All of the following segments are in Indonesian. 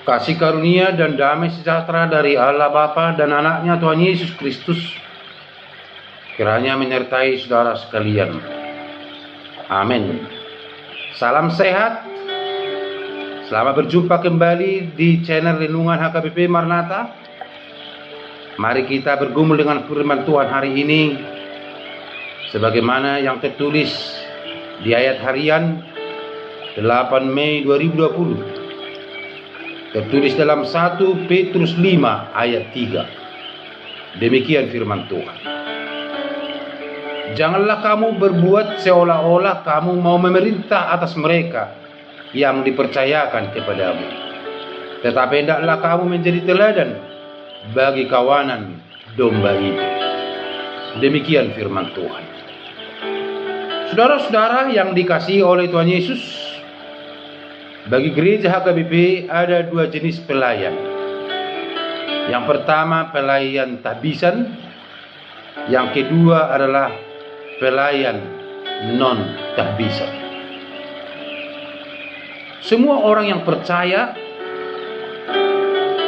Kasih karunia dan damai sejahtera dari Allah Bapa dan anaknya Tuhan Yesus Kristus kiranya menyertai saudara sekalian. Amin. Salam sehat. Selamat berjumpa kembali di channel Renungan HKBP Maranatha. Mari kita bergumul dengan firman Tuhan hari ini sebagaimana yang tertulis di ayat harian 8 Mei 2020. Tertulis dalam 1 Petrus 5 ayat 3. Demikian firman Tuhan. Janganlah kamu berbuat seolah-olah kamu mau memerintah atas mereka yang dipercayakan kepadamu. Tetapi hendaklah kamu menjadi teladan bagi kawanan domba itu. Demikian firman Tuhan. Saudara-saudara yang dikasihi oleh Tuhan Yesus, bagi gereja HKBP ada dua jenis pelayan. Yang pertama pelayan tahbisan, yang kedua adalah pelayan non tahbisan. Semua orang yang percaya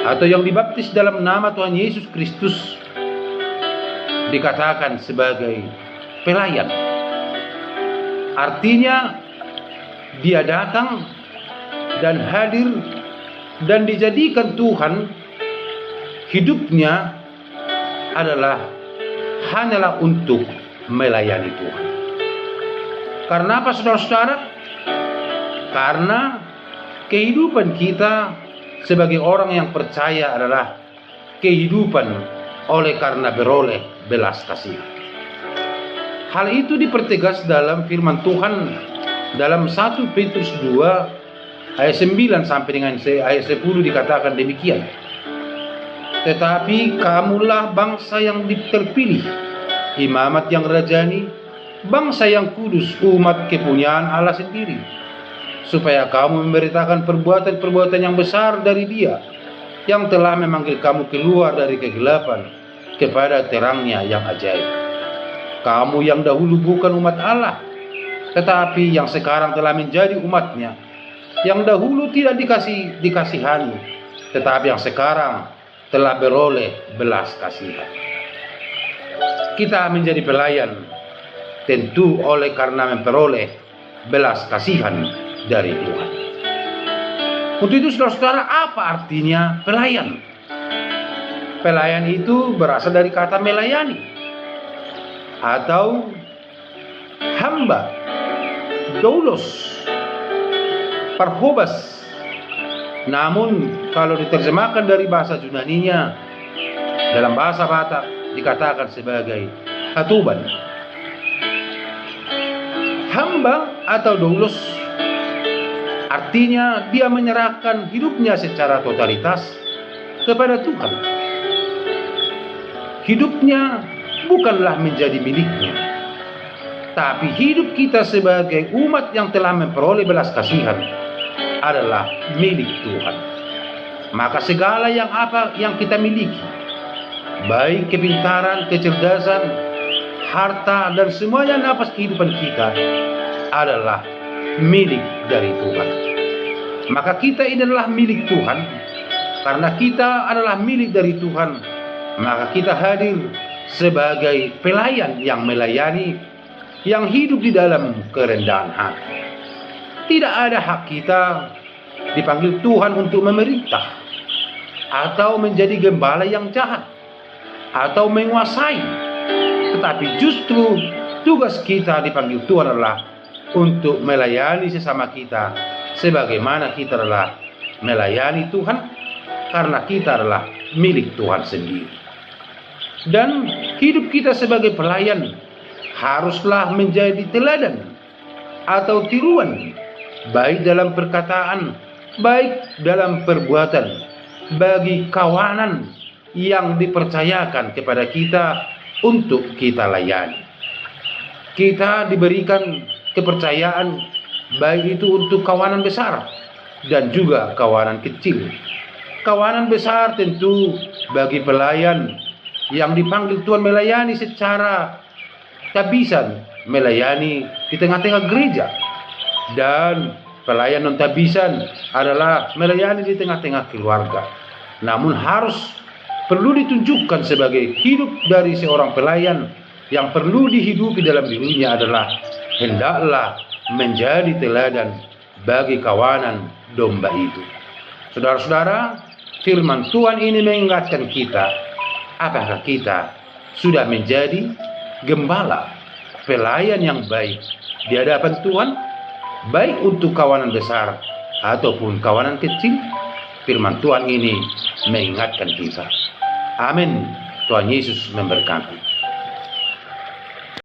atau yang dibaptis dalam nama Tuhan Yesus Kristus dikatakan sebagai pelayan. Artinya dia datang dan hadir dan dijadikan Tuhan hidupnya hanyalah untuk melayani Tuhan. Karena apa saudara-saudara? Karena kehidupan kita sebagai orang yang percaya adalah kehidupan oleh karena beroleh belas kasihan. Hal itu dipertegas dalam firman Tuhan dalam 1 Petrus 2 ayat 9 sampai dengan ayat 10 dikatakan demikian. Tetapi kamulah bangsa yang terpilih, imamat yang rajani, bangsa yang kudus, umat kepunyaan Allah sendiri, supaya kamu memberitakan perbuatan-perbuatan yang besar dari Dia yang telah memanggil kamu keluar dari kegelapan kepada terangnya yang ajaib. Kamu yang dahulu bukan umat Allah, tetapi yang sekarang telah menjadi umatnya, yang dahulu tidak dikasihani, tetapi yang sekarang telah beroleh belas kasihan. Kita menjadi pelayan tentu oleh karena memperoleh belas kasihan dari Tuhan. Untuk itu saudara-saudara, apa artinya pelayan? Pelayan itu berasal dari kata melayani atau hamba, doulos, parhobas. Namun kalau diterjemahkan dari bahasa Yunaninya dalam bahasa Batak dikatakan sebagai hatuban. Hamba atau doulos artinya dia menyerahkan hidupnya secara totalitas kepada Tuhan. Hidupnya bukanlah menjadi miliknya, tapi hidup kita sebagai umat yang telah memperoleh belas kasihan adalah milik Tuhan. Maka segala yang kita miliki, baik kepintaran, kecerdasan, harta, dan semuanya nafas kehidupan kita adalah milik dari Tuhan. Maka kita ini adalah milik Tuhan. Karena kita adalah milik dari Tuhan, maka kita hadir sebagai pelayan yang melayani, yang hidup di dalam kerendahan hati. Tidak ada hak kita dipanggil Tuhan untuk memerintah atau menjadi gembala yang jahat atau menguasai. Tetapi justru tugas kita dipanggil Tuhan adalah untuk melayani sesama kita sebagaimana kita adalah melayani Tuhan, karena kita adalah milik Tuhan sendiri. Dan hidup kita sebagai pelayan haruslah menjadi teladan atau tiruan, baik dalam perkataan, baik dalam perbuatan, bagi kawanan yang dipercayakan kepada kita untuk kita layani. Kita diberikan kepercayaan, baik itu untuk kawanan besar dan juga kawanan kecil. Kawanan besar tentu bagi pelayan yang dipanggil Tuhan melayani secara tahbisan, melayani di tengah-tengah gereja. Dan Pelayan non tabisan adalah melayani di tengah-tengah keluarga. Namun perlu ditunjukkan sebagai hidup dari seorang pelayan yang perlu dihidupi dalam dirinya adalah hendaklah menjadi teladan bagi kawanan domba itu. Saudara-saudara, firman Tuhan ini mengingatkan kita, apakah kita sudah menjadi gembala, pelayan yang baik di hadapan Tuhan, baik untuk kawanan besar ataupun kawanan kecil? Firman Tuhan ini mengingatkan kita. Amin. Tuhan Yesus memberkati.